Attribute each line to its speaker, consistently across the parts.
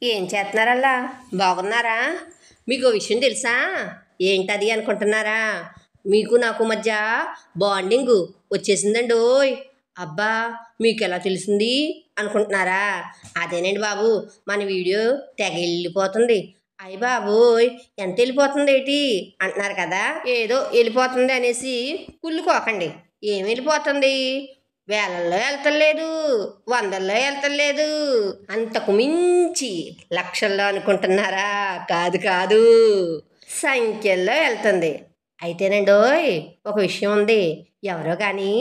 Speaker 1: ఏం చేస్తున్నారల్లా? బాగున్నారా? మీకు విషయం తెలుసా? ఏంటది అనుకుంటున్నారా? మీకు నాకు మధ్య బాండింగ్ వచ్చేసిందండోయ్. అబ్బా, మీకు ఎలా తెలిసింది అనుకుంటున్నారా? అదేనండి బాబు, మన వీడియో తెగ వెళ్ళిపోతుంది. అయ్య బాబోయ్, ఎంత వెళ్ళిపోతుంది ఏంటి అంటున్నారు కదా. ఏదో వెళ్ళిపోతుంది అనేసి కుళ్ళుకోకండి. ఏం వెళ్ళిపోతుంది? వేలల్లో వెళ్తలేదు, వందల్లో వెళ్తలేదు, అంతకు మించి లక్షల్లో అనుకుంటున్నారా? కాదు కాదు, సంఖ్యల్లో వెళ్తుంది. అయితేనండోయ్, ఒక విషయం ఉంది. ఎవరో కానీ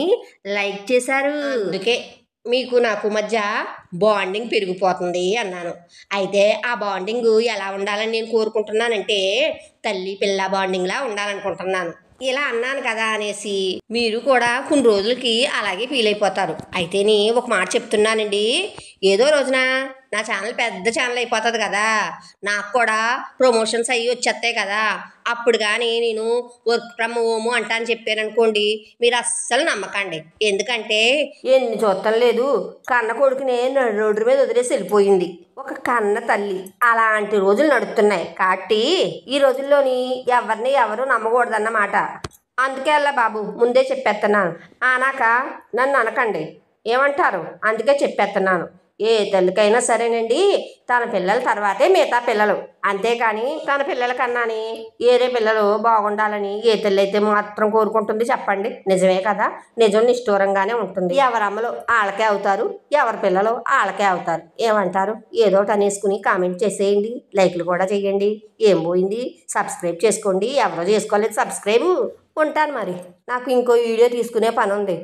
Speaker 1: లైక్ చేశారు, అందుకే మీకు నాకు మధ్య బాండింగ్ పెరిగిపోతుంది అన్నాను. అయితే ఆ బాండింగ్ ఎలా ఉండాలని నేను కోరుకుంటున్నానంటే తల్లి పిల్ల బాండింగ్లా ఉండాలనుకుంటున్నాను. ఇలా అన్నాను కదా అనేసి మీరు కూడా కొన్ని రోజులకి అలాగే ఫీల్ అయిపోతారు. అయితేని ఒక మాట చెప్తున్నానండి. ఏదో రోజున నా ఛానల్ పెద్ద ఛానల్ అయిపోతుంది కదా, నాకు కూడా ప్రమోషన్స్ అయ్యి వచ్చేస్తాయి కదా, అప్పుడు కానీ నేను వర్క్ ఫ్రమ్ హోమ్ అంటా అని చెప్పారనుకోండి, మీరు అస్సలు నమ్మకండి. ఎందుకంటే ఎన్ని చూడటం లేదు, కన్న కొడుకునే రోడ్డు మీద వదిలేసి వెళ్ళిపోయింది ఒక కన్న తల్లి. అలాంటి రోజులు నడుస్తున్నాయి కాబట్టి ఈ రోజుల్లోని ఎవరిని ఎవరు నమ్మకూడదన్నమాట. అందుకే అలా బాబు ముందే చెప్పేస్తున్నాను. అనాక నన్ను అనకండి, ఏమంటారు? అందుకే చెప్పేస్తున్నాను. ఏ తల్లికైనా సరేనండి, తన పిల్లల తర్వాతే మిగతా పిల్లలు. అంతేకాని తన పిల్లల కన్నాని ఏరే పిల్లలు బాగుండాలని ఏ తల్లి అయితే మాత్రం కోరుకుంటుంది చెప్పండి? నిజమే కదా. నిజం నిష్ఠూరంగానే ఉంటుంది. ఎవరి అమ్మలు వాళ్ళకే అవుతారు, ఎవరి పిల్లలు వాళ్ళకే అవుతారు. ఏమంటారు? ఏదో ఒకటి అనేసుకుని కామెంట్ చేసేయండి, లైక్లు కూడా చేయండి. ఏం పోయింది? సబ్స్క్రైబ్ చేసుకోండి. ఎవరో చేసుకోలేదు సబ్స్క్రైబ్. ఉంటాను మరి, నాకు ఇంకో వీడియో తీసుకునే పని ఉంది.